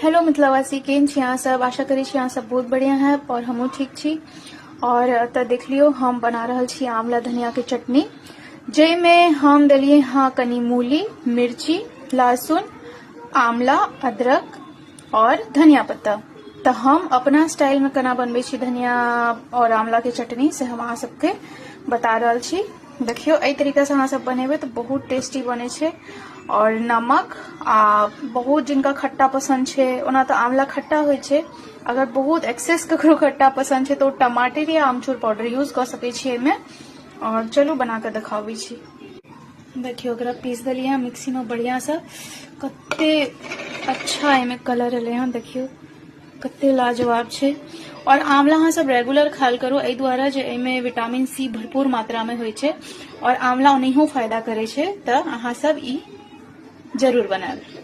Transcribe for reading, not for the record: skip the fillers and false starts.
Hello मिथिलावासी, केहन छी अहाँ सब। आशा करी छी अहाँ सब बहुत बढ़िया है और हमहूँ ठीक छी। और तो देख लियो हम बना रहल छी आंवला धनिया के चटनी, जैमे हम देलिए हाँ कनी मूली, मिर्ची, लहसुन, आंवला, अदरक और धनिया पत्ता। तो हम अपना स्टाइल में केना बनबै छी धनिया और आंवला के चटनी से हम अहाँ सबके बता रहल छी। देखियो एहि तरीका से अहाँ सब बनेबे तो बहुत टेस्टी बने छे। और नमक बहुत जिनका खट्टा पसंद छे, ओना तो आंवला खट्टा होय छे। अगर बहुत एक्सेस ककरो खट्टा पसंद छे तो टमाटर या आमचूर पाउडर यूज कर सके छी एमे। और चलू बना के दिखाबी छी। देखियो एकरा पीस देलिए मिक्सी में बढ़िया से। कते अच्छा एमे कलर एले हैं, देखियो कते लाजवाब छे। और आंवला अहाँ सब रेगुलर खायल करो, एहि द्वारा जे एमे विटामिन सी भरपूर मात्रा में होय छे और आंवला ओनहियो फायदा करे छे। तो अहाँ सब ई जरूर बनाएब।